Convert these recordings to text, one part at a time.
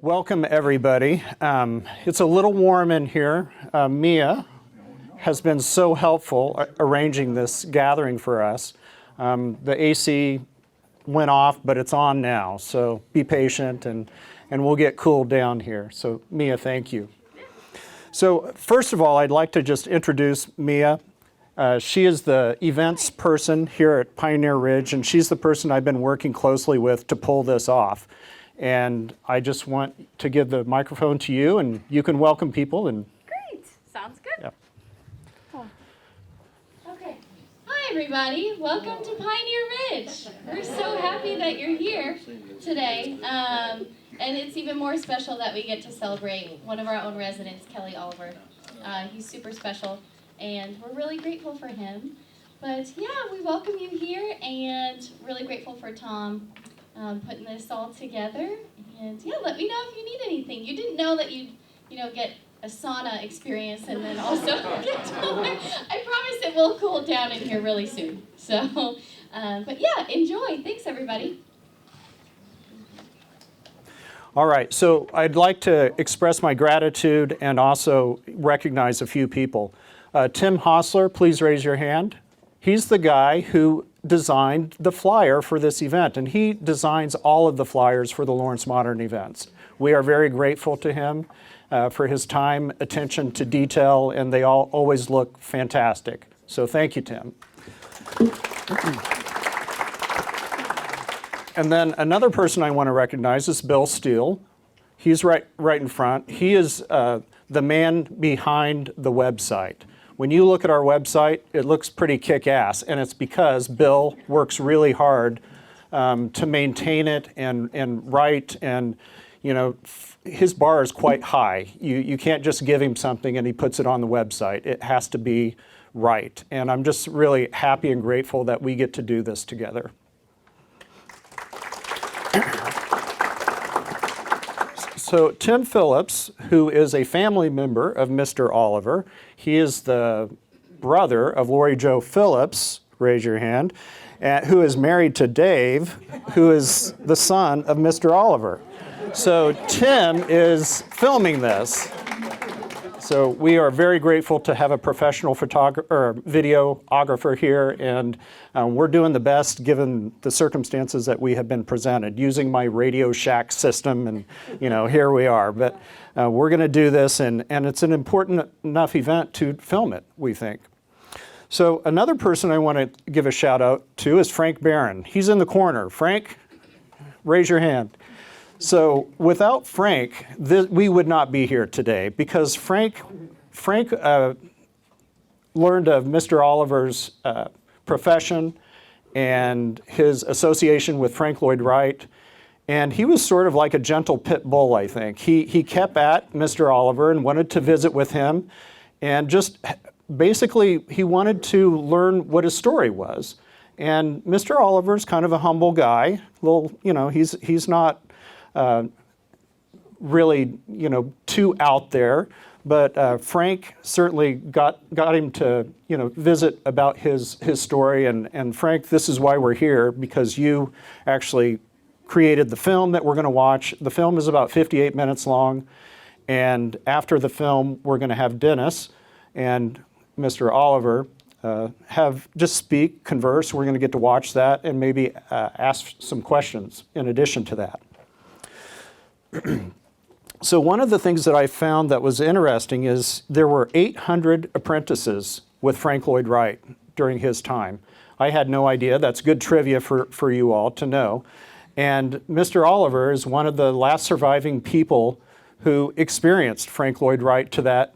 Welcome, everybody. It's a little warm in here. Mia has been so helpful arranging this gathering for us. The AC went off, but it's on now, so be patient and we'll get cooled down here. So Mia, thank you. So first of all, I'd like to just introduce Mia. She is the events person here at Pioneer Ridge, and she's the person I've been working closely with to pull this off. And I just want to give the microphone to you, and you can welcome people. And great, sounds good. Yeah. Cool. Okay, hi everybody. Welcome to Pioneer Ridge. We're so happy that you're here today, and it's even more special that we get to celebrate one of our own residents, Kelly Oliver. He's super special, and we're really grateful for him. But yeah, we welcome you here, and really grateful for Tom. Putting this all together, and yeah, let me know if you need anything. You didn't know that you'd, get a sauna experience and then also get taller. I promise it will cool down in here really soon. So, but yeah, enjoy. Thanks, everybody. All right, so I'd like to express my gratitude and also recognize a few people. Tim Hostler, please raise your hand. He's the guy who designed the flyer for this event, and he designs all of the flyers for the Lawrence Modern events. We are very grateful to him for his time, attention to detail, and they all always look fantastic. So thank you, Tim. And then another person I want to recognize is Bill Steele. He's right in front. He is the man behind the website. When you look at our website, it looks pretty kick-ass, and it's because Bill works really hard to maintain it and write, and his bar is quite high. You can't just give him something and he puts it on the website. It has to be right, and I'm just really happy and grateful that we get to do this together. So Tim Phillips, who is a family member of Mr. Oliver, he is the brother of Lori Jo Phillips, raise your hand, who is married to Dave, who is the son of Mr. Oliver. So Tim is filming this. So we are very grateful to have a professional videographer here, and we're doing the best given the circumstances that we have been presented, using my Radio Shack system, and here we are. But we're going to do this, and it's an important enough event to film it, we think. So another person I want to give a shout out to is Frank Barron. He's in the corner. Frank, raise your hand. So without Frank, we would not be here today, because Frank learned of Mr. Oliver's profession and his association with Frank Lloyd Wright, and he was sort of like a gentle pit bull, I think. He kept at Mr. Oliver and wanted to visit with him, and just basically he wanted to learn what his story was. And Mr. Oliver's kind of a humble guy. He's not really, too out there, but Frank certainly got him to, visit about his story. And Frank, this is why we're here, because you actually created the film that we're going to watch. The film is about 58 minutes long, and after the film, we're going to have Dennis and Mr. Oliver just speak, converse. We're going to get to watch that and maybe ask some questions in addition to that. So one of the things that I found that was interesting is there were 800 apprentices with Frank Lloyd Wright during his time. I had no idea. That's good trivia for you all to know. And Mr. Oliver is one of the last surviving people who experienced Frank Lloyd Wright to that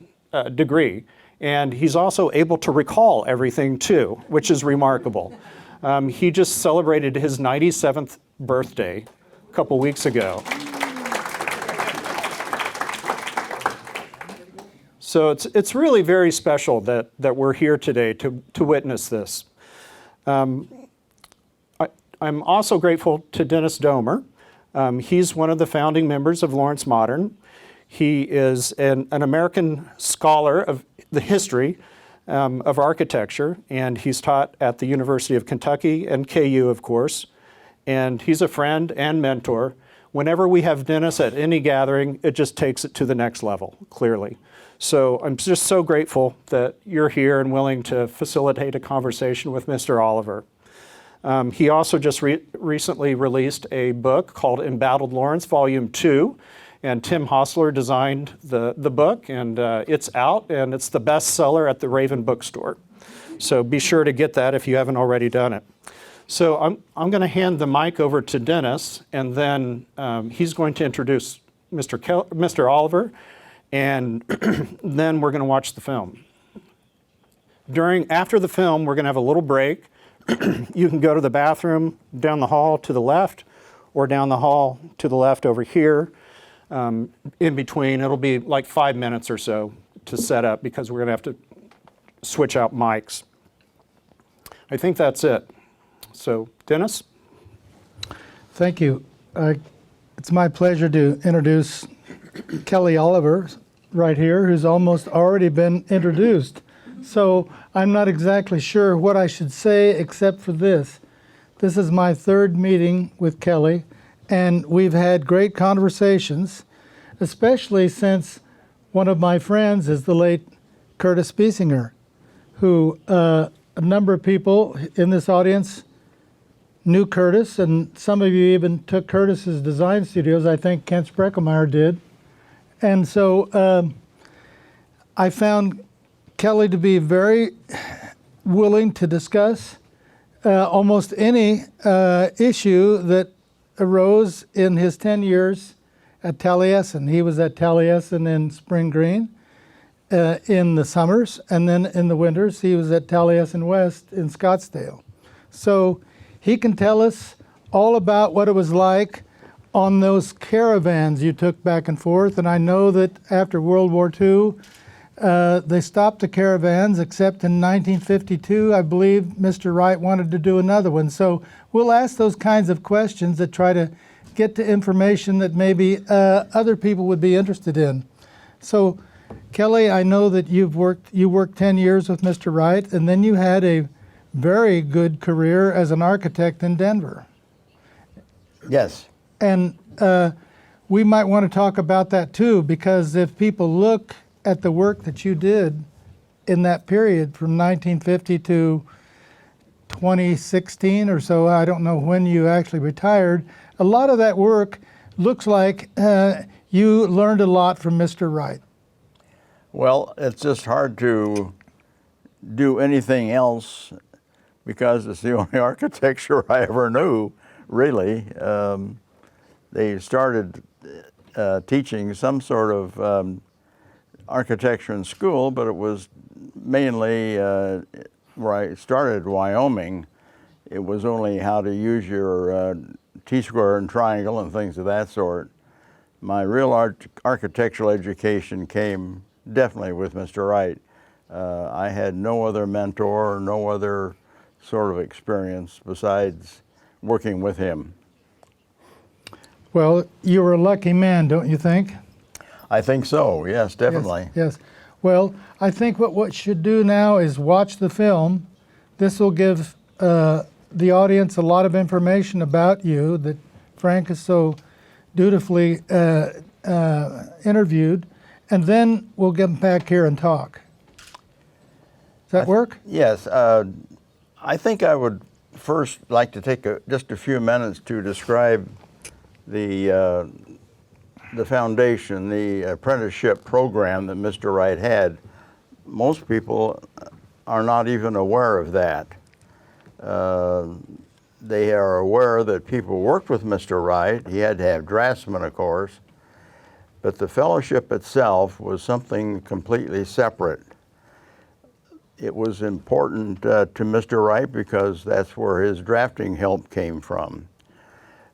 degree. And he's also able to recall everything too, which is remarkable. He just celebrated his 97th birthday a couple weeks ago. So it's really very special that we're here today to witness this. I'm also grateful to Dennis Domer. He's one of the founding members of Lawrence Modern. He is an American scholar of the history of architecture, and he's taught at the University of Kentucky and KU, of course. And he's a friend and mentor. whenever we have Dennis at any gathering, it just takes it to the next level, clearly. So I'm just so grateful that you're here and willing to facilitate a conversation with Mr. Oliver. He also just recently released a book called Embattled Lawrence, Volume 2, and Tim Hostler designed the book, and it's out, and it's the bestseller at the Raven Bookstore. So be sure to get that if you haven't already done it. So I'm going to hand the mic over to Dennis, and then he's going to introduce Mr. Oliver, and then we're going to watch the film. After the film, we're going to have a little break. You can go to the bathroom down the hall to the left, or down the hall to the left over here. In between, it'll be like 5 minutes or so to set up because we're going to have to switch out mics. I think that's it. So, Dennis? Thank you. It's my pleasure to introduce Kelly Oliver right here, who's almost already been introduced. So I'm not exactly sure what I should say except for this. This is my third meeting with Kelly, and we've had great conversations, especially since one of my friends is the late Curtis Biesinger, who a number of people in this audience knew Curtis, and some of you even took Curtis's design studios. I think Kent Spreckelmeyer did. And so I found Kelly to be very willing to discuss almost any issue that arose in his 10 years at Taliesin. He was at Taliesin in Spring Green in the summers, and then in the winters he was at Taliesin West in Scottsdale. So he can tell us all about what it was like on those caravans you took back and forth. And I know that after World War II, they stopped the caravans, except in 1952, I believe Mr. Wright wanted to do another one. So we'll ask those kinds of questions that try to get to information that maybe other people would be interested in. So Kelly, I know that you worked 10 years with Mr. Wright, and then you had a very good career as an architect in Denver. Yes. And we might want to talk about that too, because if people look at the work that you did in that period from 1950 to 2016 or so, I don't know when you actually retired, a lot of that work looks like you learned a lot from Mr. Wright. Well, it's just hard to do anything else because it's the only architecture I ever knew, really. They started teaching some sort of architecture in school, but it was mainly where I started, Wyoming. It was only how to use your T-square and triangle and things of that sort. My real architectural education came definitely with Mr. Wright. I had no other mentor, no other sort of experience besides working with him. Well, you were a lucky man, don't you think? I think so, yes, definitely. Yes. Well, I think what we should do now is watch the film. This will give the audience a lot of information about you that Frank has so dutifully interviewed, and then we'll get back here and talk. Does that work? Yes. I think I would first like to take just a few minutes to describe the foundation, the apprenticeship program that Mr. Wright had. Most people are not even aware of that. They are aware that people worked with Mr. Wright. He had to have draftsmen, of course, but the fellowship itself was something completely separate. It was important to Mr. Wright because that's where his drafting help came from.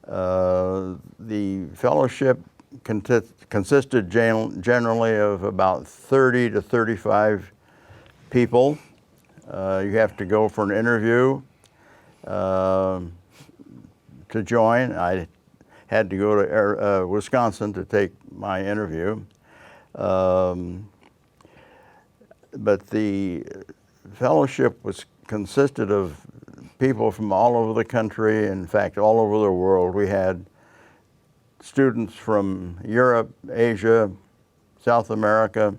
The fellowship consisted generally of about 30 to 35 people. You have to go for an interview to join. I had to go to Wisconsin to take my interview. But the fellowship consisted of people from all over the country, in fact, all over the world. We had students from Europe, Asia, South America,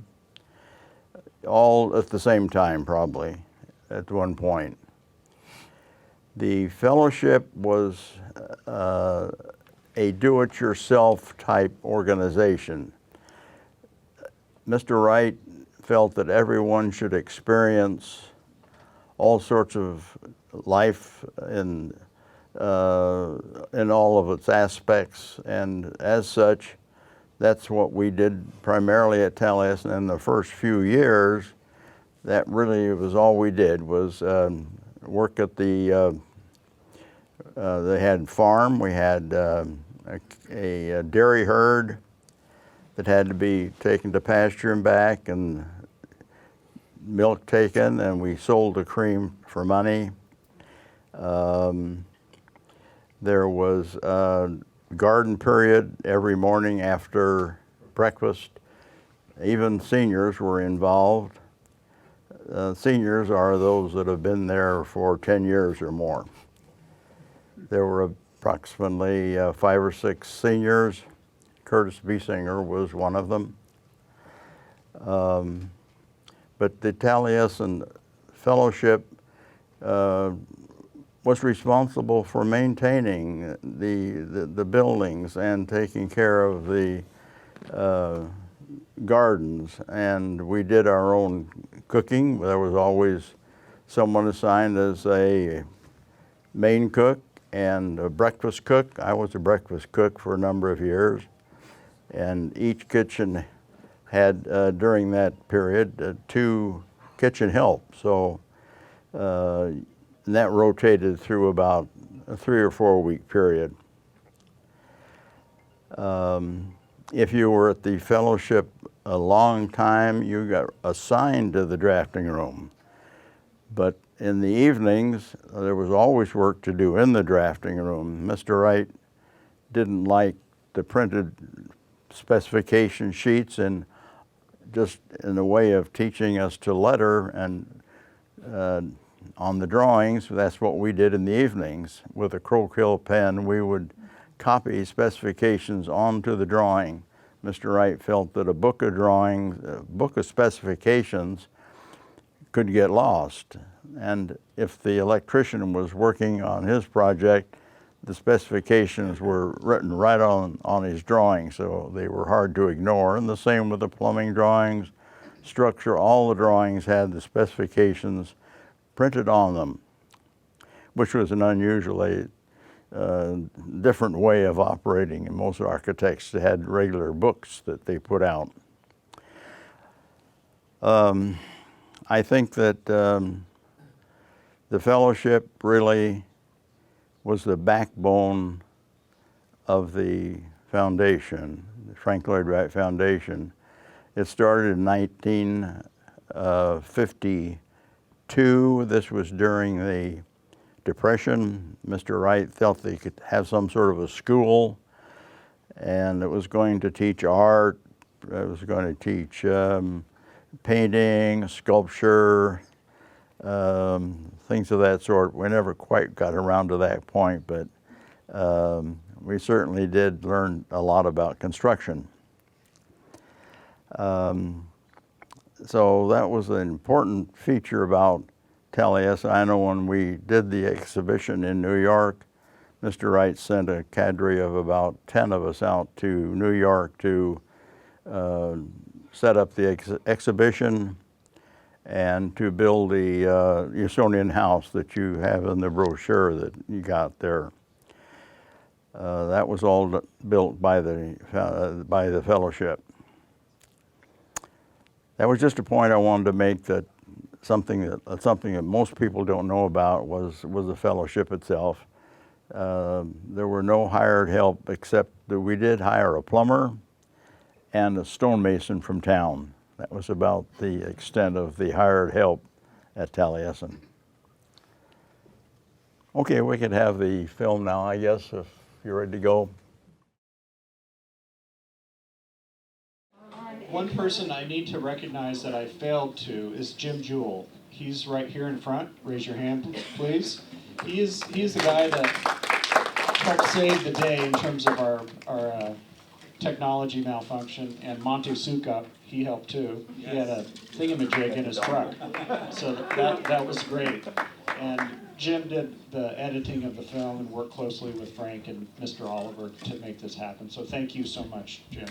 all at the same time probably at one point. The fellowship was a do-it-yourself type organization. Mr. Wright felt that everyone should experience all sorts of life in all of its aspects, and as such, that's what we did primarily at Taliesin. In the first few years, that really was all we did, was work at the, they had farm, we had a dairy herd that had to be taken to pasture and back, and milk taken, and we sold the cream for money. There was a garden period every morning after breakfast. Even seniors were involved. Seniors are those that have been there for 10 years or more. There were approximately 5 or 6 seniors. Curtis B. Singer was one of them. But the Taliesin Fellowship was responsible for maintaining the buildings and taking care of the gardens, and we did our own cooking. There was always someone assigned as a main cook and a breakfast cook. I was a breakfast cook for a number of years, and each kitchen had, during that period, 2 kitchen help. So and that rotated through about a 3 or 4 week period. If you were at the fellowship a long time, you got assigned to the drafting room. But in the evenings, there was always work to do in the drafting room. Mr. Wright didn't like the printed specification sheets, and just in a way of teaching us to letter and on the drawings, that's what we did in the evenings. With a Crokill pen, we would copy specifications onto the drawing. Mr. Wright felt that a book of drawings, a book of specifications could get lost. And if the electrician was working on his project, the specifications were written right on his drawing, so they were hard to ignore. And the same with the plumbing drawings, structure, all the drawings had the specifications printed on them, which was an unusually different way of operating. And most architects had regular books that they put out. I think that the fellowship really was the backbone of the foundation, the Frank Lloyd Wright Foundation. It started in 1952. This was during the Depression. Mr. Wright felt they could have some sort of a school, and it was going to teach art, it was going to teach painting, sculpture, things of that sort. We never quite got around to that point, but we certainly did learn a lot about construction. So that was an important feature about Taliesin. I know when we did the exhibition in New York, Mr. Wright sent a cadre of about 10 of us out to New York to set up the exhibition and to build the Usonian house that you have in the brochure that you got there. That was all built by the fellowship. That was just a point I wanted to make, that something that most people don't know about was the fellowship itself. There were no hired help, except that we did hire a plumber and a stonemason from town. That was about the extent of the hired help at Taliesin. Okay, we could have the film now, I guess, if you're ready to go. One person I need to recognize that I failed to is Jim Jewell. He's right here in front. Raise your hand, please. He's the guy that helped save the day in terms of our technology malfunction, and Monty Sukup, he helped too. He had a thingamajig in his truck, so that was great. And Jim did the editing of the film and worked closely with Frank and Mr. Oliver to make this happen. So thank you so much, Jim.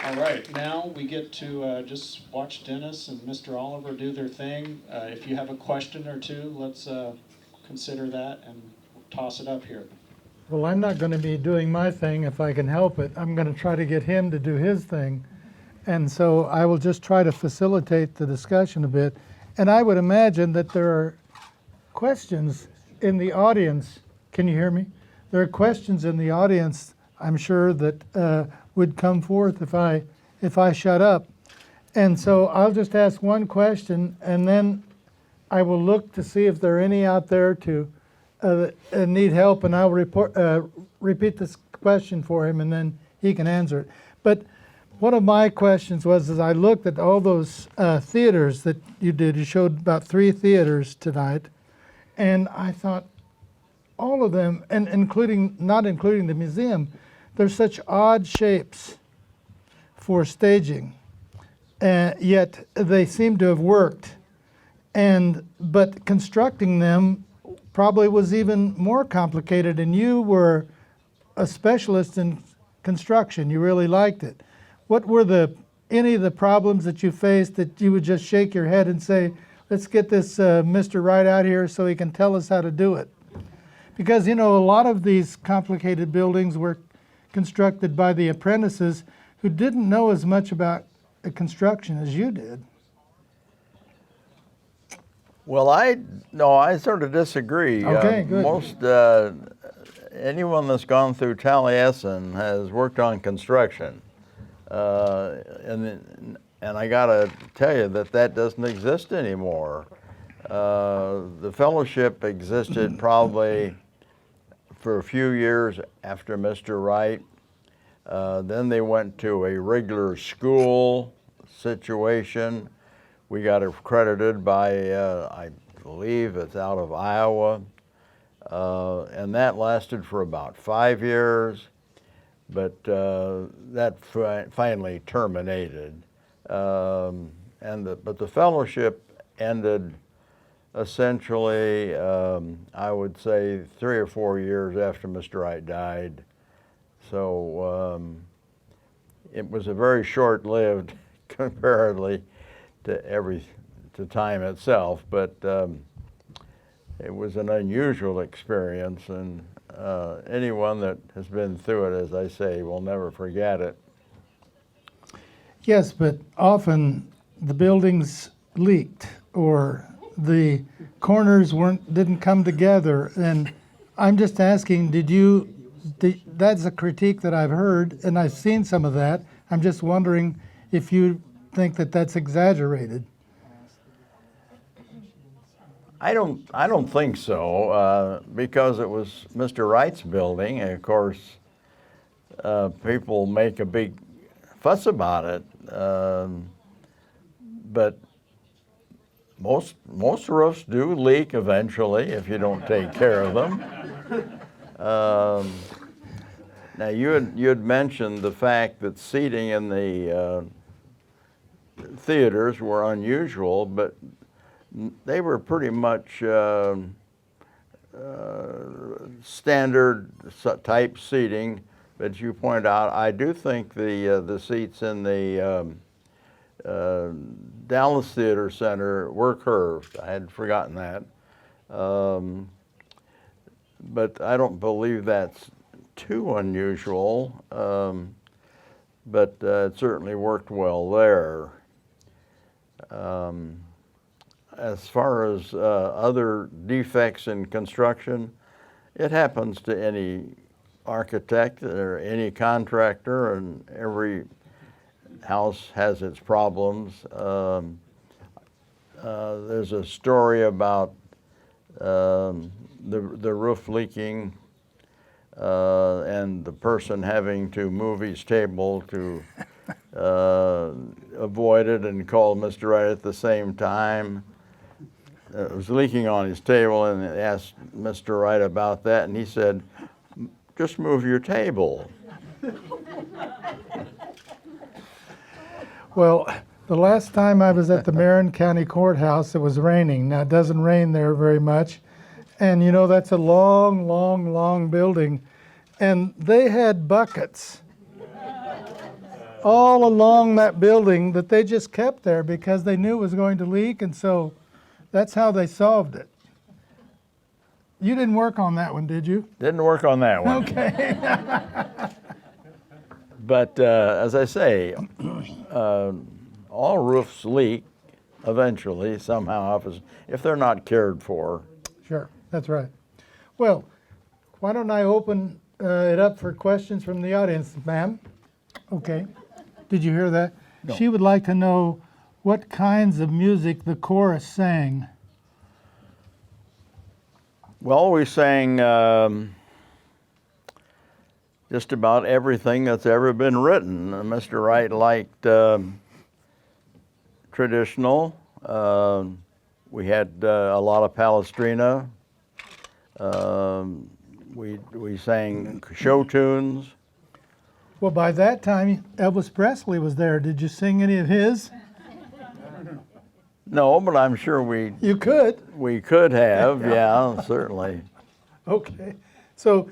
All right, now we get to just watch Dennis and Mr. Oliver do their thing. If you have a question or two, let's consider that and toss it up here. Well, I'm not going to be doing my thing if I can help it. I'm going to try to get him to do his thing. And so I will just try to facilitate the discussion a bit. And I would imagine that there are questions in the audience. Can you hear me? There are questions in the audience, I'm sure, that would come forth if I shut up. And so I'll just ask one question, and then I will look to see if there are any out there to need help, and I'll repeat this question for him, and then he can answer it. But one of my questions was, as I looked at all those theaters that you did, you showed about 3 theaters tonight, and I thought all of them, and not including the museum, they're such odd shapes for staging, yet they seem to have worked. But constructing them probably was even more complicated, and you were a specialist in construction. You really liked it. What were any of the problems that you faced that you would just shake your head and say, let's get this Mr. Wright out here so he can tell us how to do it? Because, a lot of these complicated buildings were constructed by the apprentices who didn't know as much about construction as you did. Well, I sort of disagree. Okay, good. Most anyone that's gone through Taliesin has worked on construction, and I gotta tell you that doesn't exist anymore. The fellowship existed probably for a few years after Mr. Wright. Then they went to a regular school situation. We got accredited by, I believe it's out of Iowa, and that lasted for about 5 years, but that finally terminated. But the fellowship ended essentially, I would say 3 or 4 years after Mr. Wright died. So it was a very short-lived comparatively to time itself, but it was an unusual experience, and anyone that has been through it, as I say, will never forget it. Yes, but often the buildings leaked, or the corners didn't come together, and I'm just asking, that's a critique that I've heard, and I've seen some of that. I'm just wondering if you think that that's exaggerated. I don't think so, because it was Mr. Wright's building, and of course, people make a big fuss about it. But most roofs do leak eventually if you don't take care of them. Now you had mentioned the fact that seating in the theaters were unusual, but they were pretty much standard type seating. But as you point out, I do think the seats in the Dallas Theater Center were curved. I had forgotten that. But I don't believe that's too unusual, but it certainly worked well there. As far as other defects in construction, it happens to any architect or any contractor, and every house has its problems. There's a story about the roof leaking and the person having to move his table to avoid it and call Mr. Wright at the same time. it was leaking on his table, and asked Mr. Wright about that, and he said, "Just move your table." Well, the last time I was at the Marin County Courthouse, it was raining. Now, it doesn't rain there very much. And you know, that's a long, long, long building. And they had buckets all along that building that they just kept there because they knew it was going to leak. And so that's how they solved it. You didn't work on that one, did you? Didn't work on that one. Okay. But as I say, all roofs leak eventually somehow if they're not cared for. Sure, that's right. Well, why don't I open it up for questions from the audience, ma'am? Okay. Did you hear that? No. She would like to know what kinds of music the chorus sang. Well, we sang just about everything that's ever been written. Mr. Wright liked traditional. We had a lot of Palestrina. We sang show tunes. Well, by that time, Elvis Presley was there. Did you sing any of his? No, but I'm sure You could. we could have. Yeah, certainly. Okay. So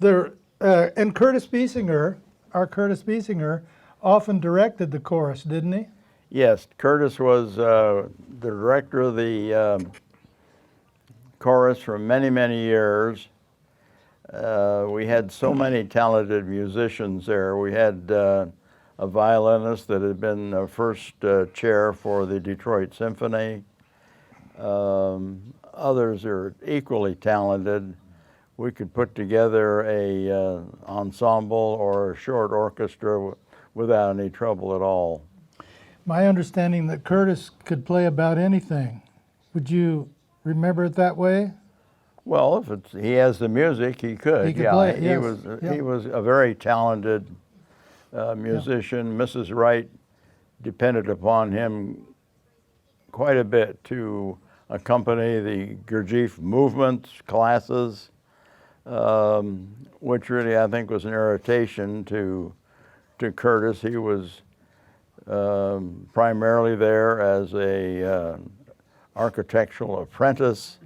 there, and Curtis Biesinger, our Curtis Biesinger, often directed the chorus, didn't he? Yes, Curtis was the director of the chorus for many, many years. We had so many talented musicians there. We had a violinist that had been the first chair for the Detroit Symphony. Others are equally talented. We could put together a ensemble or a short orchestra without any trouble at all. My understanding that Curtis could play about anything. Would you remember it that way? Well, if he has the music, he could. He could yeah, play it, he yes. was Yeah. he was a very talented musician. Mrs. Wright depended upon him quite a bit to accompany the Gurdjieff movement classes, which really I think was an irritation to Curtis. He was primarily there as a architectural apprentice.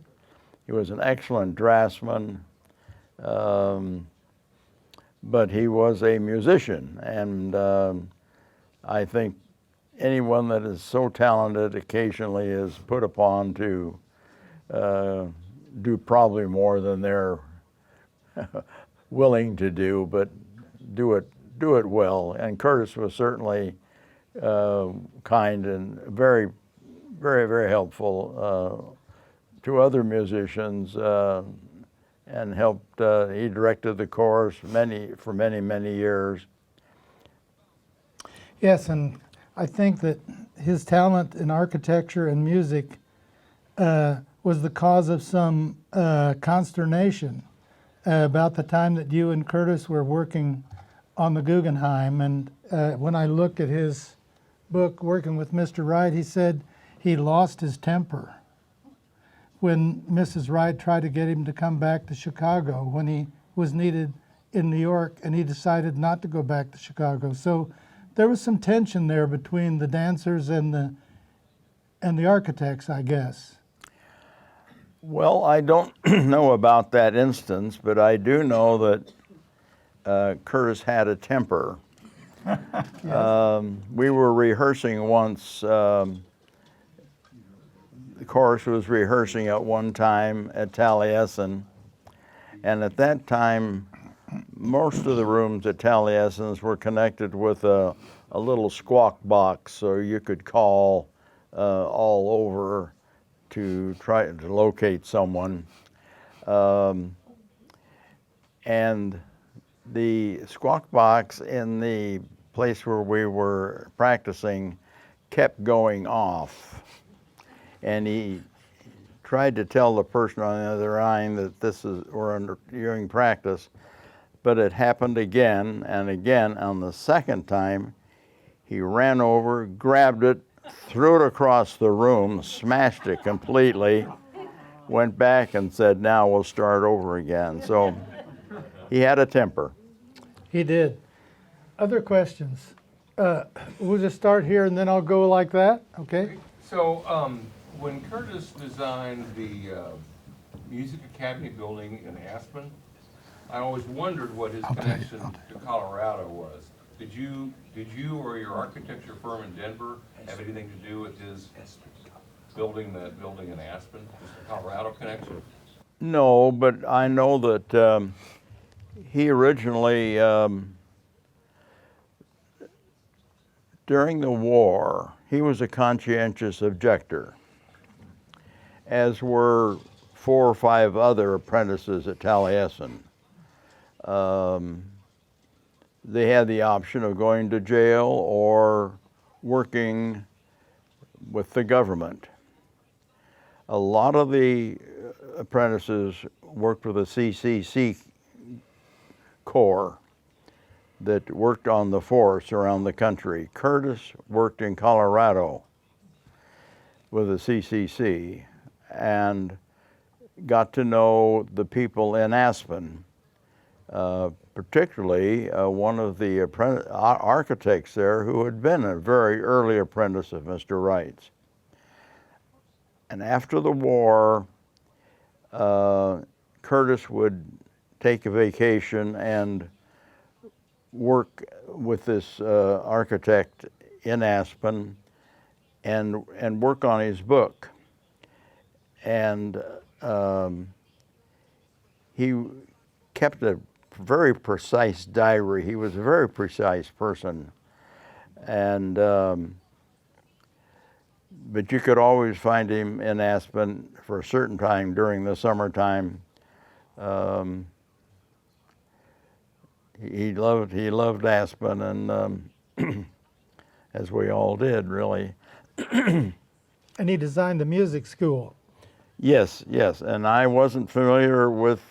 He was an excellent draftsman, but he was a musician, and I think anyone that is so talented occasionally is put upon to do probably more than they're willing to do, but do it well. And Curtis was certainly kind and very, very, very helpful to other musicians, and helped. He directed the chorus for many, many years. Yes, and I think that his talent in architecture and music was the cause of some consternation about the time that you and Curtis were working on the Guggenheim. And when I looked at his book, Working with Mr. Wright, he said he lost his temper when Mrs. Wright tried to get him to come back to Chicago when he was needed in New York, and he decided not to go back to Chicago. So there was some tension there between the dancers and the architects, I guess. Well, I don't know about that instance, but I do know that Curtis had a temper. We were rehearsing once. The chorus was rehearsing at one time at Taliesin, and at that time, most of the rooms at Taliesin's were connected with a little squawk box, so you could call all over to try to locate someone. And the squawk box in the place where we were practicing kept going off. And he tried to tell the person on the other line that we're doing practice, but it happened again and again. On the second time, he ran over, grabbed it, threw it across the room, smashed it completely, went back and said, now we'll start over again. So he had a temper. He did. Other questions? We'll just start here and then I'll go like that, okay? So, when Curtis designed the Music Academy building in Aspen, I always wondered what his connection to Colorado was. Did you or your architecture firm in Denver have anything to do with his building that building in Aspen? Just a Colorado connection? No, but I know that he originally, during the war, he was a conscientious objector, as were 4 or 5 other apprentices at Taliesin. They had the option of going to jail or working with the government. A lot of the apprentices worked with the CCC Corps that worked on the forests around the country. Curtis worked in Colorado with the CCC and got to know the people in Aspen, particularly one of the architects there who had been a very early apprentice of Mr. Wright's. And after the war, Curtis would take a vacation and work with this architect in Aspen and work on his book. And he kept a very precise diary. He was a very precise person. And but you could always find him in Aspen for a certain time during the summertime. He loved Aspen, and as we all did, really. And he designed the music school. Yes, and I wasn't familiar with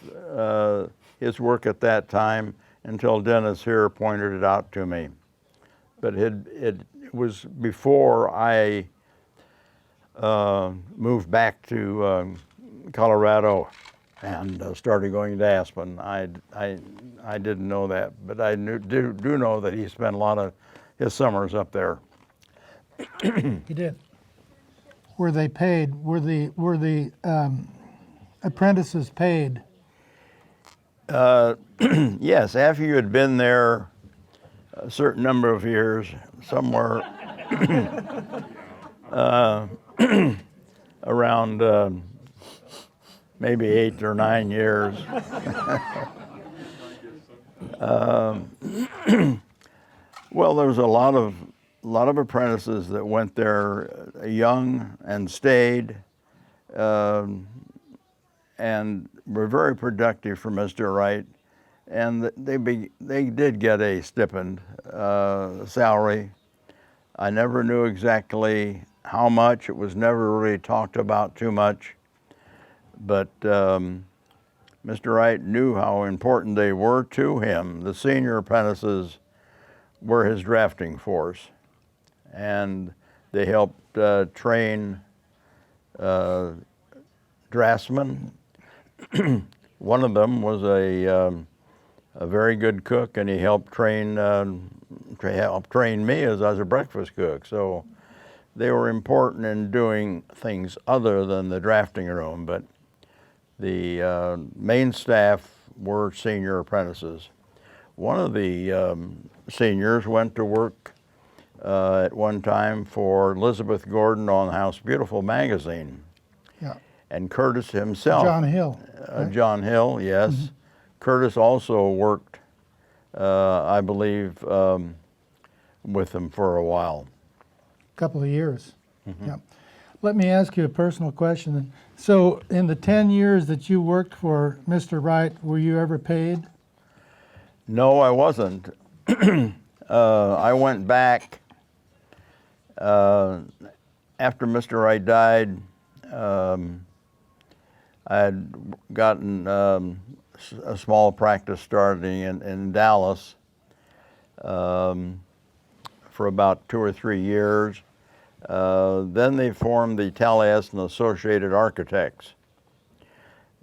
his work at that time until Dennis here pointed it out to me. But it was before I moved back to Colorado and started going to Aspen. I didn't know that, but I do know that he spent a lot of his summers up there. He did. Were they paid? Were the apprentices paid? Yes, after you had been there a certain number of years, somewhere around maybe 8 or 9 years. Well, there was a lot of apprentices that went there young and stayed, and were very productive for Mr. Wright, and they did get a stipend salary. I never knew exactly how much. It was never really talked about too much, but Mr. Wright knew how important they were to him. The senior apprentices were his drafting force, and they helped train draftsmen. One of them was a very good cook, and he helped train me as a breakfast cook. So they were important in doing things other than the drafting room, but the main staff were senior apprentices. One of the seniors went to work at one time for Elizabeth Gordon on House Beautiful magazine. Yeah. And Curtis himself. John Hill. Right? John Hill, yes. Mm-hmm. Curtis also worked, I believe, with him for a while. A couple of years. Mm-hmm. Yeah. Let me ask you a personal question. So in the 10 years that you worked for Mr. Wright, were you ever paid? No, I wasn't. I went back after Mr. Wright died. I had gotten a small practice starting in Dallas for about 2 or 3 years. Then they formed the Taliesin Associated Architects.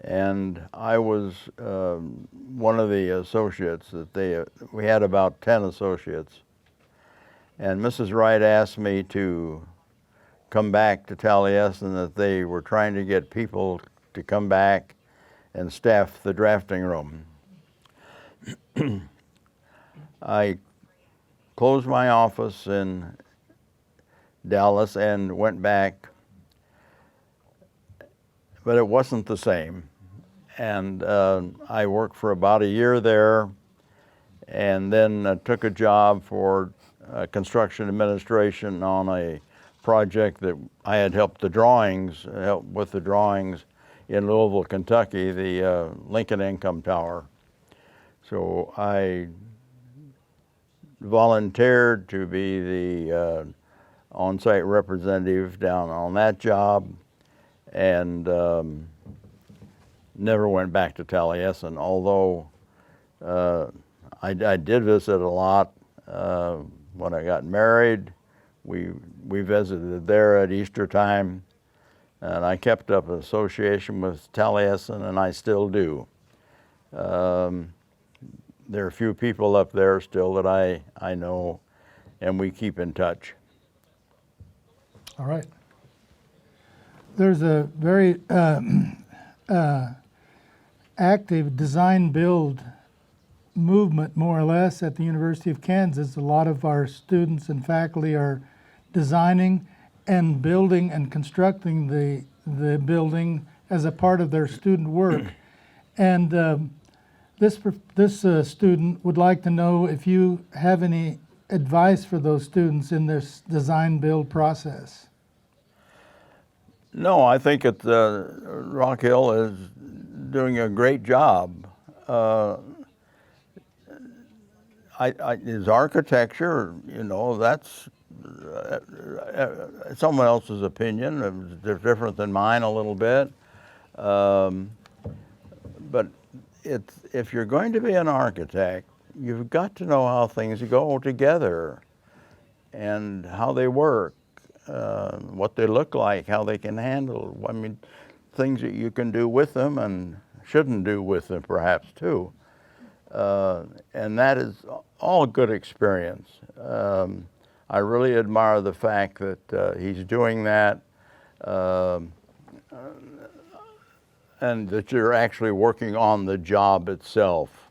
And I was one of the associates that we had about 10 associates. And Mrs. Wright asked me to come back to Taliesin, that they were trying to get people to come back and staff the drafting room. I closed my office in Dallas and went back, but it wasn't the same. And I worked for about a year there, and then took a job for construction administration on a project that I had helped with the drawings in Louisville, Kentucky, the Lincoln Income Tower. So I volunteered to be the on-site representative down on that job, and never went back to Taliesin, although I did visit a lot. When I got married, we visited there at Easter time, and I kept up an association with Taliesin, and I still do. There are a few people up there still that I know, and we keep in touch. All right. There's a very active design build movement, more or less, at the University of Kansas. A lot of our students and faculty are designing and building and constructing the building as a part of their student work. And this student would like to know if you have any advice for those students in this design build process. No, I think Rock Hill is doing a great job. His architecture, that's someone else's opinion. It's different than mine a little bit. But if you're going to be an architect, you've got to know how things go together and how they work, what they look like, how they can handle. I mean, things that you can do with them and shouldn't do with them perhaps too. And that is all good experience. I really admire the fact that he's doing that, and that you're actually working on the job itself.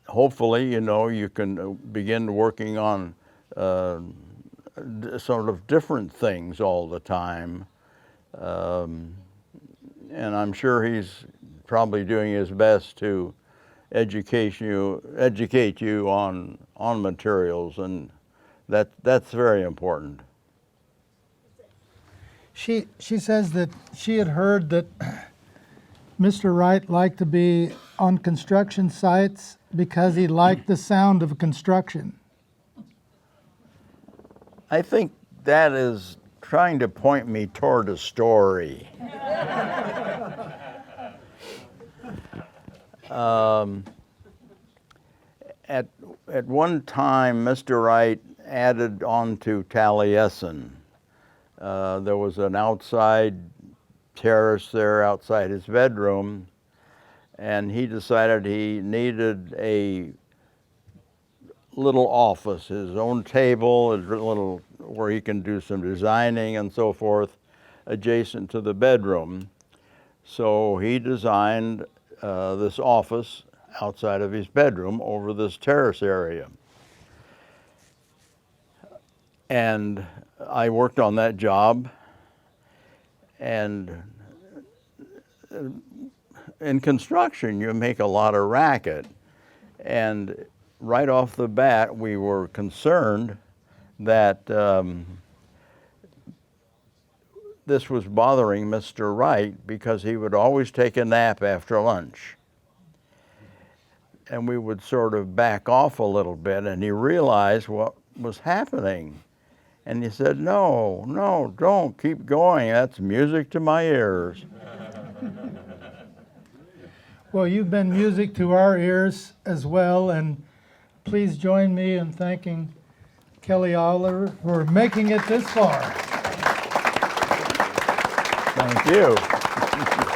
Hopefully, you can begin working on sort of different things all the time. And I'm sure he's probably doing his best to educate you on materials, and that's very important. She says that she had heard that Mr. Wright liked to be on construction sites because he liked the sound of construction. I think that is trying to point me toward a story. At one time, Mr. Wright added on to Taliesin. There was an outside terrace there outside his bedroom, and he decided he needed a little office, his own table, his little where he can do some designing and so forth, adjacent to the bedroom. So he designed this office outside of his bedroom over this terrace area. And I worked on that job, and in construction you make a lot of racket, and right off the bat we were concerned that this was bothering Mr. Wright because he would always take a nap after lunch. And we would sort of back off a little bit, and he realized what was happening. And he said, no, don't, keep going. That's music to my ears. Well, you've been music to our ears as well, and please join me in thanking Kelly Oliver for making it this far. Thank you.